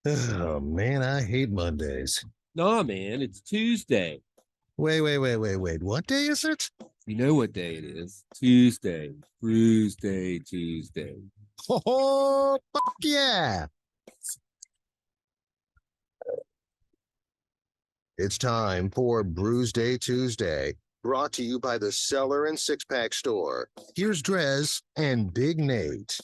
Oh man, I hate Mondays. Nah, man, it's Tuesday. Wait. What day is it? You know what day it is? Tuesday. Brewsday, Tuesday. Oh, fuck yeah. It's time for Brewsday Tuesday, brought to you by the Cellar and Six Pack Store. Here's DreZ and Big Nate.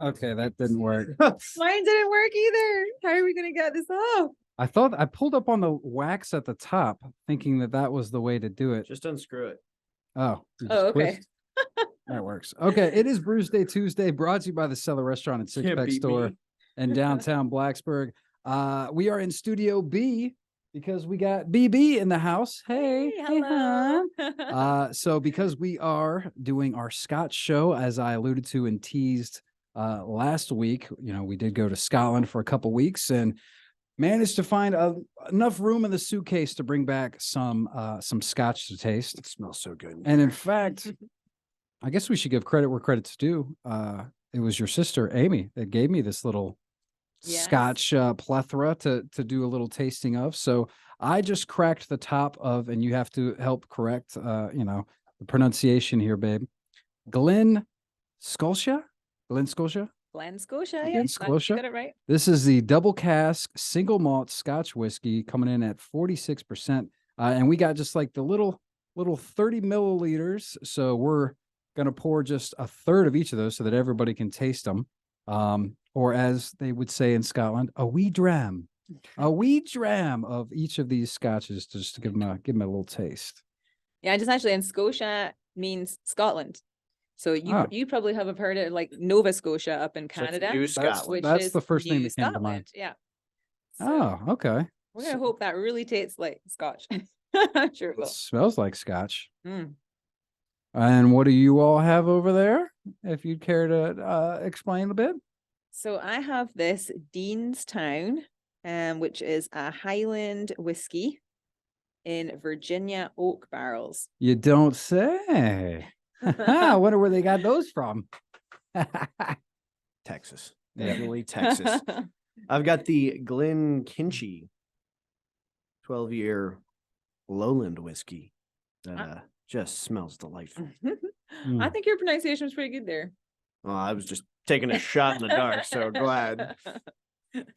Okay, that didn't work. Mine didn't work either. How are we going to get this off? I thought I pulled up on the wax at the top, thinking that was the way to do it. Just unscrew it. Oh, Oh, okay. That works. Okay, it is Brewsday Tuesday, brought to you by the Cellar Restaurant and Six Can't Pack beat Store me. in downtown Blacksburg. We are in Studio B because we got BB in the house. Hey, hello. So because we are doing our Scotch show, as I alluded to and teased last week, we did go to Scotland for a couple weeks and managed to find enough room in the suitcase to bring back some Scotch to taste. It smells so good. And in fact, I guess we should give credit where credit's due. It was your sister Amy that gave me this little Scotch plethora to do a little tasting of. So I just cracked the top of, and you have to help correct, the pronunciation here, babe. Glen Scotia. Glen Scotia. Glen Scotia. Got it right. This is the double cask single malt Scotch whiskey coming in at 46%. And we got just like the little 30 milliliters. So we're going to pour just a third of each of those so that everybody can taste them. Or as they would say in Scotland, a wee dram of each of these scotches just to give them a little taste. Yeah, just actually, and Scotia means Scotland. So you probably have heard it like Nova Scotia up in Canada. New Scotland. Which That's is the first thing New that came to Scotland. mind. Yeah. Oh, okay. We're gonna hope that really tastes like Scotch. I'm sure it It will. smells like Scotch. Mm. And what do you all have over there? If you'd care to explain a bit. So I have this Deanstown, which is a Highland whiskey in Virginia oak barrels. You don't say. I wonder where they got those from. Texas. Definitely Texas. I've got the Glen Kinchy 12-year lowland whiskey that just smells delightful. I think your pronunciation was pretty good there. Well, I was just taking a shot in the dark, so glad.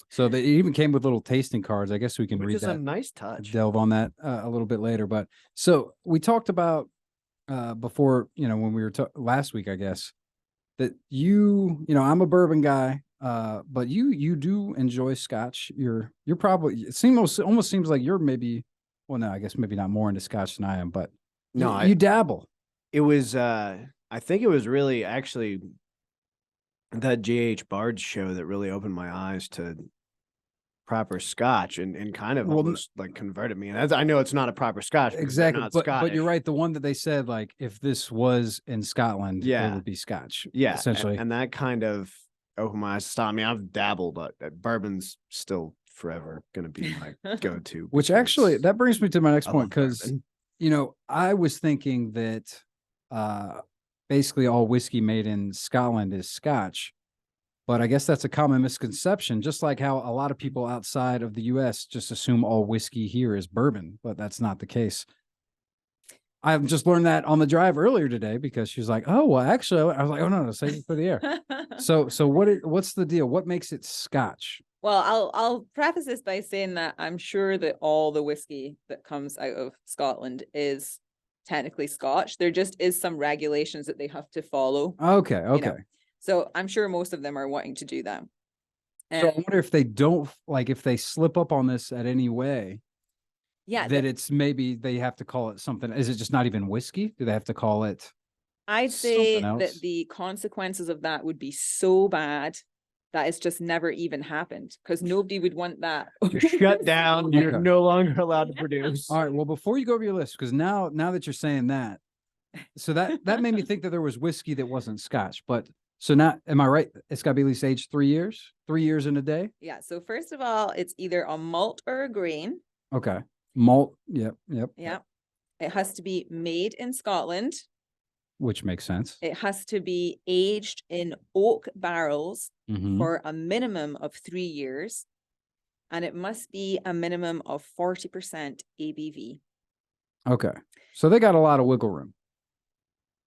So they even came with little tasting cards. I guess we can Which read is that. a nice touch. Delve on that a little bit later. But so we talked about before, when we were last week, I guess, that I'm a bourbon guy, but you do enjoy Scotch. You're probably, almost seems like you're maybe, well, no, I guess maybe not more into Scotch than I am, but No, you dabble. It was, I think it was really actually that J.H. Bard's show that really opened my eyes to proper Scotch and kind of almost like converted me. And I know it's not a proper Scotch. Exactly. But you're Scottish. right. The one that they said, like, if this was in Scotland, it would be Scotch. Yeah. Essentially. And that kind of opened my eyes to stop me. I've dabbled, but bourbon's still forever going to be my go-to. Which actually, that brings me to my next point, because, bourbon. I was thinking that basically all whiskey made in Scotland is Scotch. But I guess that's a common misconception, just like how a lot of people outside of the U.S. just assume all whiskey here is bourbon, but that's not the case. I've just learned that on the drive earlier today because she was like, "Oh, well, actually," I was like, "Oh no, save it for the air." So what's the deal? What makes it Scotch? Well, I'll preface this by saying that I'm sure that all the whiskey that comes out of Scotland is technically Scotch. There just is some regulations that they have to follow. Okay. So I'm sure most of them are wanting to do that. So I wonder if they don't, like, if they slip up on this at any way. Yeah. That it's maybe they have to call it something. Is it just not even whiskey? Do they have to call it? I'd say that the consequences of that would be so bad that it's just never even happened, because nobody would want that. You're shut down. You're no longer allowed to produce. All right. Well, before you go over your list, because now that you're saying that, so that made me think that there was whiskey that wasn't Scotch. But so now, am I right? It's got to be at least aged 3 years. 3 years in a day. Yeah. So first of all, it's either a malt or a grain. Okay. Malt. Yep. Yeah. It has to be made in Scotland. which makes sense. It has to be aged in oak barrels Mhm. for a minimum of 3 years. And it must be a minimum of 40% ABV. Okay. So they got a lot of wiggle room.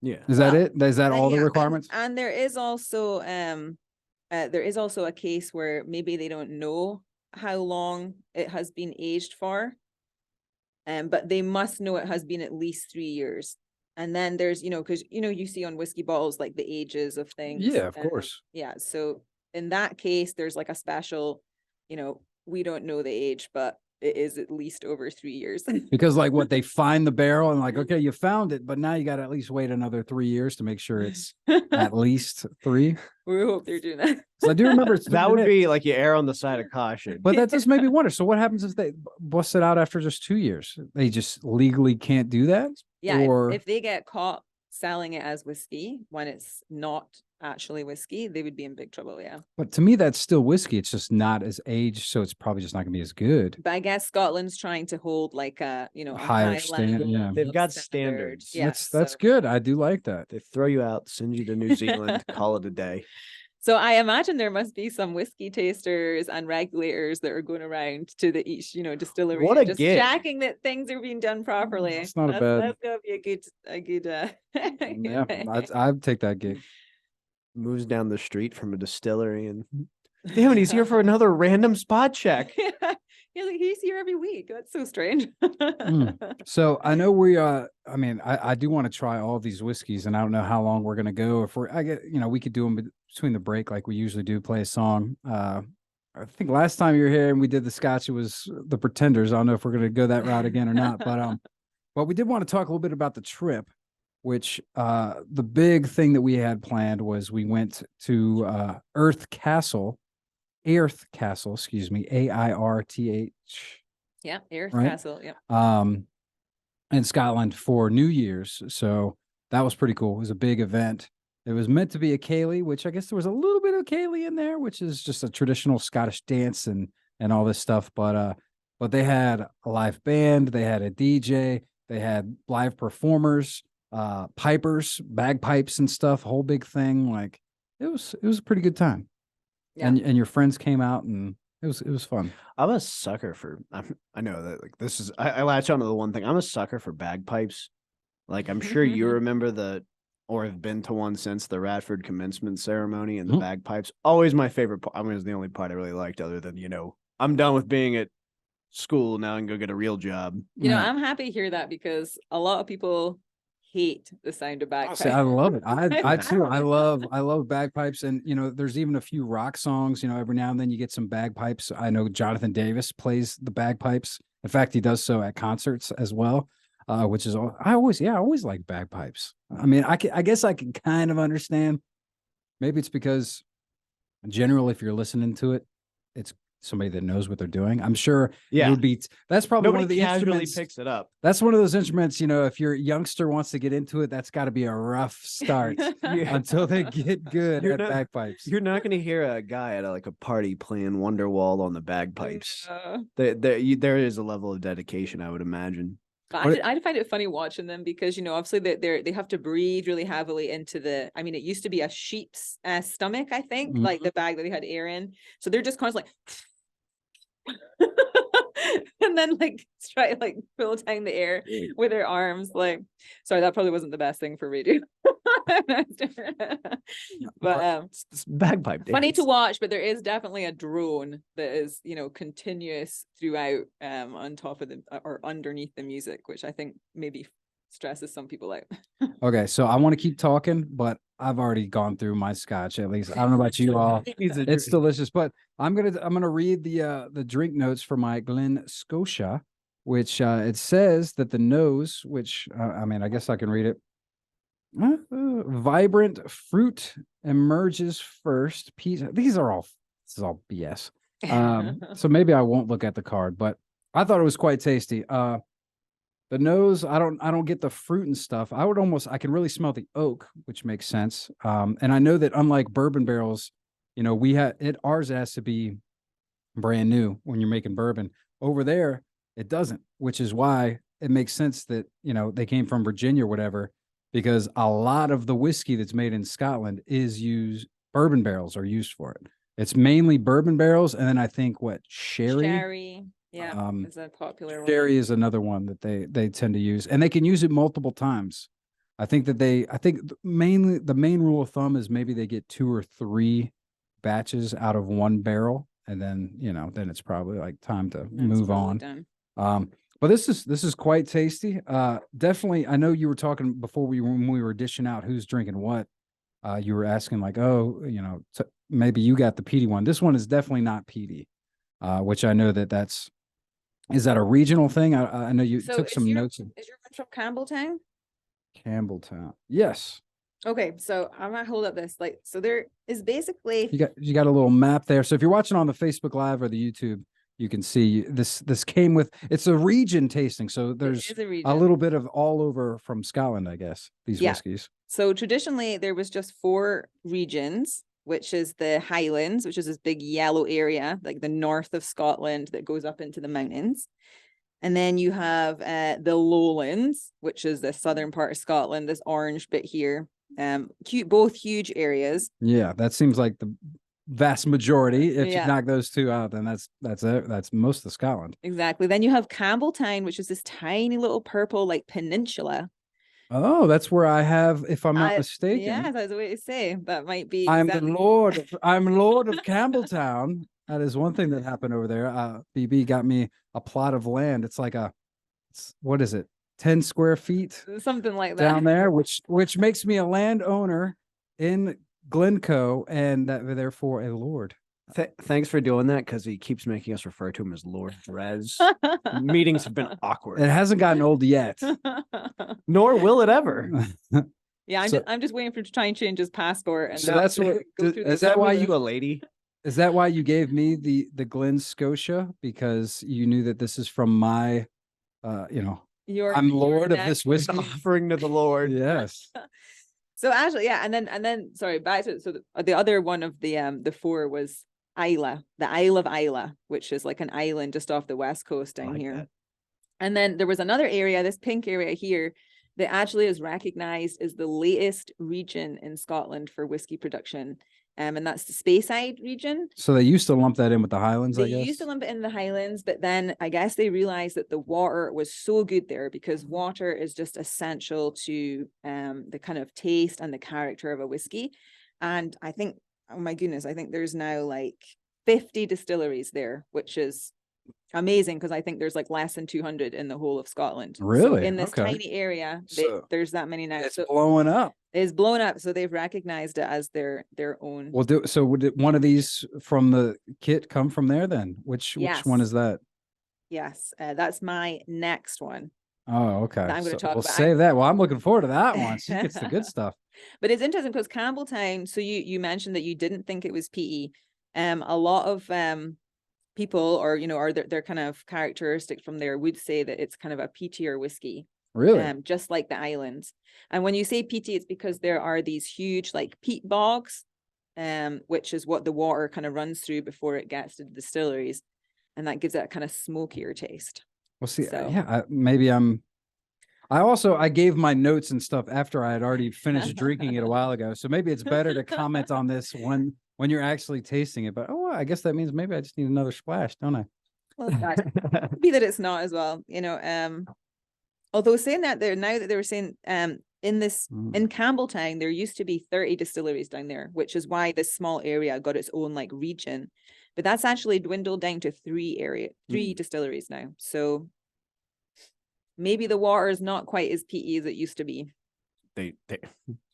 Yeah. Is that Well, it? Is that all the yeah, requirements? And there is also a case where maybe they don't know how long it has been aged for. But they must know it has been at least 3 years. And then there's, because you see on whiskey bottles like the ages of things. Yeah, of course. Yeah. So in that case, there's like a special, we don't know the age, but it is at least over 3 years. Because like what they find the barrel and like, okay, you found it, but now you got to at least wait another 3 years to make sure it's at least 3. We hope they're doing that. So I do remember That would be like you err on the side of caution. but that just made me wonder. So what happens if they bust it out after just 2 years? They just legally can't do that? Yeah. Or If they get caught selling it as whiskey when it's not actually whiskey, they would be in big trouble. Yeah. but to me, that's still whiskey. It's just not as aged, so it's probably just not gonna be as good. But I guess Scotland's trying to hold like a, a Higher high standard, level yeah. They've of got standard. standards. Yeah, That's so- good. I do like that. They throw you out, send you to New Zealand, call it a day. So I imagine there must be some whiskey tasters and regulators that are going around to each, distillery, What and a just gig. checking that things are being done properly. That's not a bad- That's gonna be a good. Yeah, I'd take that gig. Moves down the street from a distillery and damn it, he's here for another random spot check. He's here every week. That's so strange. So I know we I mean, I do want to try all these whiskeys, and I don't know how long we're gonna go. If we could do them between the break like we usually do, play a song. I think last time you were here and we did the Scotch, it was the Pretenders. I don't know if we're gonna go that route again or not, but we did want to talk a little bit about the trip, which the big thing that we had planned was we went to Airth Castle, excuse me, AIRTH. Yeah, Airth Right? Castle. Yeah. In Scotland for New Year's. So that was pretty cool. It was a big event. It was meant to be a ceilidh, which I guess there was a little bit of ceilidh in there, which is just a traditional Scottish dance and all this stuff. But they had a live band, they had a DJ, they had live performers, pipers, bagpipes and stuff, whole big thing. Like it was a pretty good time. Yeah. And your friends came out and it was fun. I'm a sucker for, I know that like this is, I latch onto the one thing. I'm a sucker for bagpipes. Like I'm sure you remember or have been to one since the Radford commencement ceremony and the bagpipes. Always my favorite part. I mean, it was the only part I really liked other than, I'm done with being at school now and go get a real job. I'm happy to hear that because a lot of people hate the sound of bagpipes. I love it. I too. I love bagpipes, and there's even a few rock songs. Every now and then you get some bagpipes. I know Jonathan Davis plays the bagpipes. In fact, he does so at concerts as well, which is I always like bagpipes. I mean, I guess I can kind of understand. Maybe it's because generally, if you're listening to it, it's somebody that knows what they're doing. I'm sure Yeah. it would be. That's probably one of Nobody the casually instruments. picks it up. That's one of those instruments, if your youngster wants to get into it, that's got to be a rough start until they get good You're at not- bagpipes. You're not going to hear a guy at a party playing Wonderwall on the bagpipes. Yeah. There is a level of dedication, I would imagine. I find it funny watching them because obviously they have to breathe really heavily into it used to be a sheep's stomach, I think, like the bag that they had air in, so they're just constantly and then try fill down the air with their arms. Sorry, that probably wasn't the best thing for radio. But It's bagpipe funny dance. to watch, but there is definitely a drone that is continuous throughout on top of or underneath the music, which I think maybe stresses some people out. Okay, so I want to keep talking, but I've already gone through my Scotch. At least I don't know about you all. It's delicious, but I'm gonna read the drink notes for my Glen Scotia, which it says that the nose, which I guess I can read it. Vibrant fruit emerges first. This is all BS. So maybe I won't look at the card, but I thought it was quite tasty. The nose, I don't get the fruit and stuff. I can really smell the oak, which makes sense. And I know that unlike bourbon barrels, ours has to be brand new when you're making bourbon. Over there, it doesn't, which is why it makes sense that, they came from Virginia or whatever, because a lot of the whiskey that's made in Scotland is used, bourbon barrels are used for it. It's mainly bourbon barrels, and then I think sherry. Sherry, yeah, is a popular one. Sherry is another one that they tend to use, and they can use it multiple times. I think mainly the main rule of thumb is maybe they get 2 or 3 batches out of one barrel, and then then it's probably like time to move on. Done. But this is quite tasty. Definitely. I know you were talking before when we were dishing out who's drinking what. You were asking like, oh, maybe you got the peaty one. This one is definitely not peaty, which I know is that a regional thing? I know you took some notes. Is your one from Campbelltown? Campbelltown. Yes. Okay, so I'm gonna hold up this. So there is basically you got a little map there. So if you're watching on the Facebook Live or the YouTube, you can see this came with, it's a region tasting. So there's a little bit of all over from Scotland, I guess, these whiskeys. So traditionally there was just 4 regions, which is the Highlands, which is this big yellow area, like the north of Scotland that goes up into the mountains. And then you have the Lowlands, which is the southern part of Scotland, this orange bit here. Both huge areas. Yeah, that seems like the vast majority. If you knock those 2 out, then that's it. That's most of Scotland. Exactly. Then you have Campbelltown, which is this tiny little purple like peninsula. Oh, that's where I have, if I'm not mistaken. Yeah, that's the way to say. That might be. I'm Lord of Campbelltown. That is one thing that happened over there. BB got me a plot of land. It's like what is it? 10 square feet, something like that down there, which makes me a landowner in Glencoe, and therefore a lord. Thanks for doing that, because he keeps making us refer to him as Lord DreZ. Meetings have been awkward. It hasn't gotten old yet. Nor will it ever. Yeah, I'm just waiting for him to try and change his passport. And so that's what. Is that why you a lady? Is that why you gave me the Glen Scotia? Because you knew that this is from my, I'm Lord of this whiskey. Offering to the Lord. Yes. So actually, yeah, and then sorry, back to so the other one of the 4 was Islay, the Isle of Islay, which is like an island just off the west coast down here. That. And then there was another area, this pink area here, that actually is recognized as the latest region in Scotland for whiskey production. And that's the Speyside region. So they used to lump that in with the Highlands, I guess? They used to lump it in the Highlands, but then I guess they realized that the water was so good there, because water is just essential to the kind of taste and the character of a whiskey. And I think, oh my goodness, I think there's now like 50 distilleries there, which is amazing, because I think there's like less than 200 in the whole of Scotland. Really? So in this tiny area, there's that many now. It's blowing up. It's blown up, so they've recognized it as their own. Well, would one of these from the kit come from there then? Which one is that? Yes, that's my next one. Oh, okay. I'm going to talk about. Save that. Well, I'm looking forward to that one. She gets the good stuff. But it's interesting because Campbelltown. So you mentioned that you didn't think it was PE. A lot of people, or or their kind of characteristics from there would say that it's kind of a peatier whiskey. Really? Just like the islands. And when you say peaty, it's because there are these huge like peat bogs, which is what the water kind of runs through before it gets to the distilleries. And that gives it a kind of smokier taste. Well, see, maybe I gave my notes and stuff after I had already finished drinking it a while ago. So maybe it's better to comment on this when you're actually tasting it. But I guess that means maybe I just need another splash, don't I? Well, be that it's not as well, although saying that now that they were saying in Campbelltown, there used to be 30 distilleries down there, which is why this small area got its own like region. But that's actually dwindled down to 3 distilleries now. So maybe the water is not quite as peaty as it used to be. They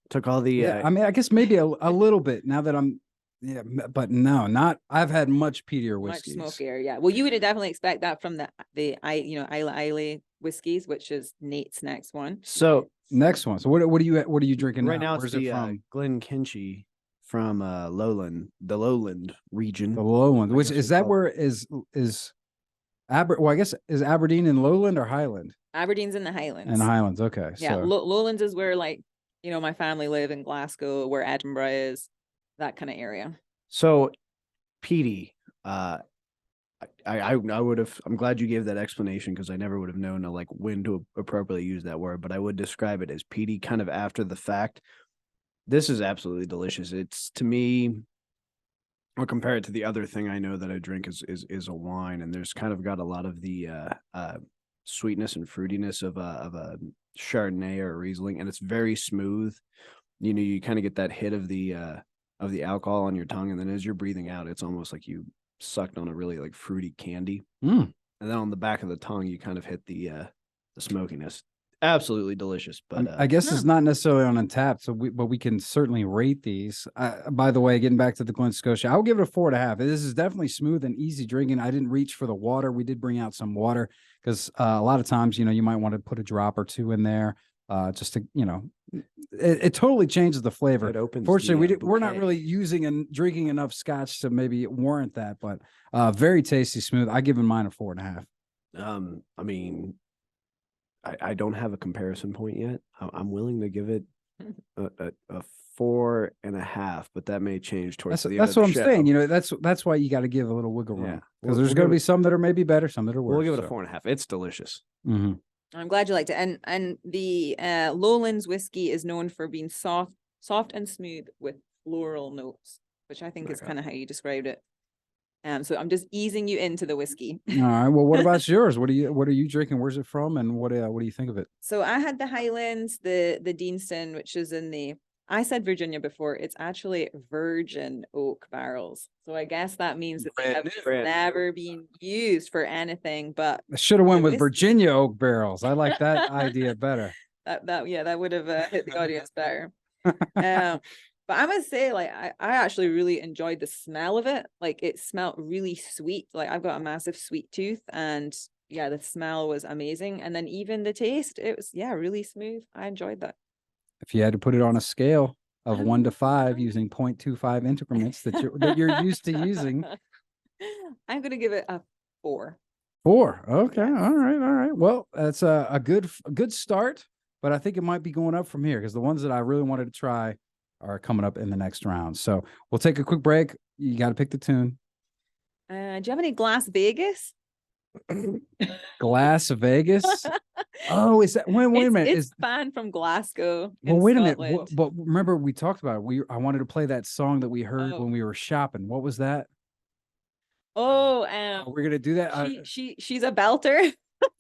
took all the I mean, I guess maybe a little bit now that I'm but no, not I've had much peatier whiskeys. Much smokier, yeah. Well, you would definitely expect that from the Islay whiskeys, which is Nate's next one. So next one. So what are you drinking right now? Where's it's it from? Glenkinchie from the Lowland region. The Lowland, which is that where is well, I guess is Aberdeen in Lowland or Highland? Aberdeen's in the Highlands. And the Highlands, okay. Yeah, so. Lowlands is where my family live in Glasgow, where Edinburgh is, that kind of area. So peaty, I would have. I'm glad you gave that explanation because I never would have known like when to appropriately use that word. But I would describe it as peaty, kind of after the fact. This is absolutely delicious. It's to me, I'll compare it to the other thing I know that I drink is a wine, and there's kind of got a lot of the sweetness and fruitiness of a Chardonnay or a Riesling, and it's very smooth. You know, you kind of get that hit of the alcohol on your tongue, and then as you're breathing out, it's almost like you sucked on a really like fruity candy. And then on the back of the tongue, you kind of hit the smokiness. Absolutely delicious. But I guess it's not necessarily on Untapped, but we can certainly rate these. By the way, getting back to the Glen Scotia, I will give it a 4.5. This is definitely smooth and easy drinking. I didn't reach for the water. We did bring out some water because a lot of times, you know, you might want to put a drop or two in there just to, you know, it totally changes the flavor. it opens. Fortunately, the, we're not bouquet. really using and drinking enough scotch to maybe warrant that, but very tasty, smooth. I give mine a 4.5. I mean, I don't have a comparison point yet. I'm willing to give it a 4.5, but that may change towards the end That's of the what I'm show. saying. You know, that's why you got to give a little wiggle room Yeah. because We'll there's give going to it- be some that are maybe better, some that are worse. We'll give it a so. 4.5. It's delicious. Mhm. I'm glad you liked it. And the Lowlands whiskey is known for being soft and smooth with floral notes, which I think is Okay. kind of how you described it. So I'm just easing you into the whiskey. All right. Well, what about yours? What are you drinking? Where's it from? And what do you think of it? So I had the Highlands, the Deanston, which is I said Virginia before. It's actually virgin oak barrels. So I guess that means that they have Brand new. never been used for anything but I should have went The with whiskey. Virginia oak barrels. I like that idea better. that would have hit the audience better. But I must say, like, I actually really enjoyed the smell of it. Like, it smelled really sweet. Like, I've got a massive sweet tooth, and yeah, the smell was amazing. And then even the taste, it was, yeah, really smooth. I enjoyed that. If you had to put it on a scale of 1 to 5 using 0.25 increments that you're used to using. I'm gonna give it a 4. 4. Okay. All right. Well, that's a good start, but I think it might be going up from here because the ones that I really wanted to try are coming up in the next round. So we'll take a quick break. You got to pick the tune. Do you have any Glass Vegas? Glass Vegas. Oh, is that wait a minute? It's banned from Glasgow. Well, in wait a minute. Scotland. But remember, we talked about it. I wanted to play that song that we heard Oh. when we were shopping. What was that? Oh, We're gonna do that. she's a belter.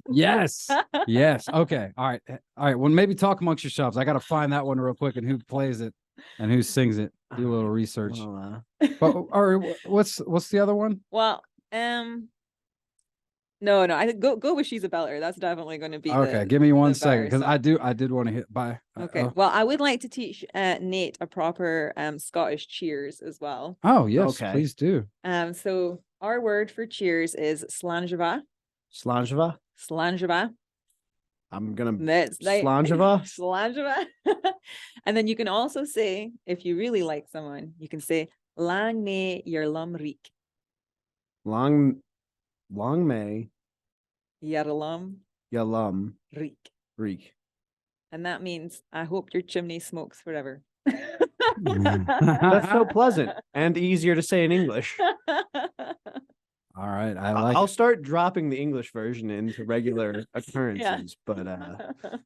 Yes. Yes. Okay. All right. All right. Well, maybe talk amongst yourselves. I got to find that one real quick and who plays it and who sings it. Do a little research. Well, But or what's the other one? Well, no, I think go with She's a Belter. That's definitely going to be Okay, give me one the second because better I did want to hit by. Okay. Well, I would like to teach Nate a proper Scottish cheers as well. Oh yes, Okay. please do. So our word for cheers is slàinte. Slàinte. Slàinte. I'm gonna That's like Slàinte. slàinte. And then you can also say, if you really like someone, you can say lang ne your lum riek. Long may Your lum Yalum riek. Reek. And that means I hope your chimney smokes forever. That's so pleasant and easier to say in English. All right, I like. I'll start dropping the English version into regular occurrences. But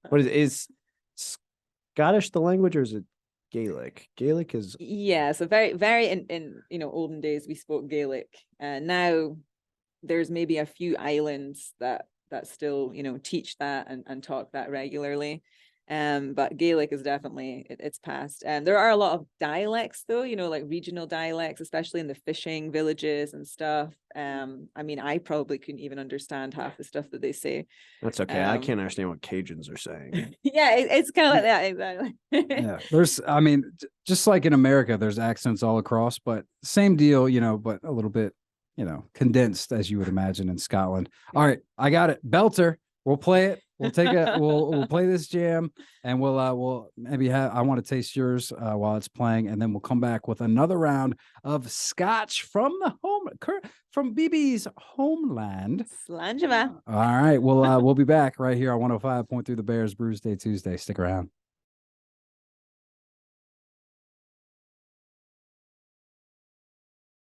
what is Scottish the language or is it Gaelic? Gaelic is Yeah, so very in olden days we spoke Gaelic. Now there's maybe a few islands that still teach that and talk that regularly. But Gaelic is definitely it's past. And there are a lot of dialects though, like regional dialects, especially in the fishing villages and stuff. I mean, I probably couldn't even understand half the stuff that they say. that's okay. I can't understand what Cajuns are saying. Yeah, it's kind of like that, exactly. Yeah, I mean, just like in America, there's accents all across, but same deal, but a little bit, condensed as you would imagine in Scotland. All right, I got it. Belter. We'll play it. We'll take we'll play this jam and we'll maybe I want to taste yours while it's playing, and then we'll come back with another round of Scotch from BB's homeland. Slàinte. All right, we'll be back right here on 105.3 The Bears Brewsday Tuesday. Stick around.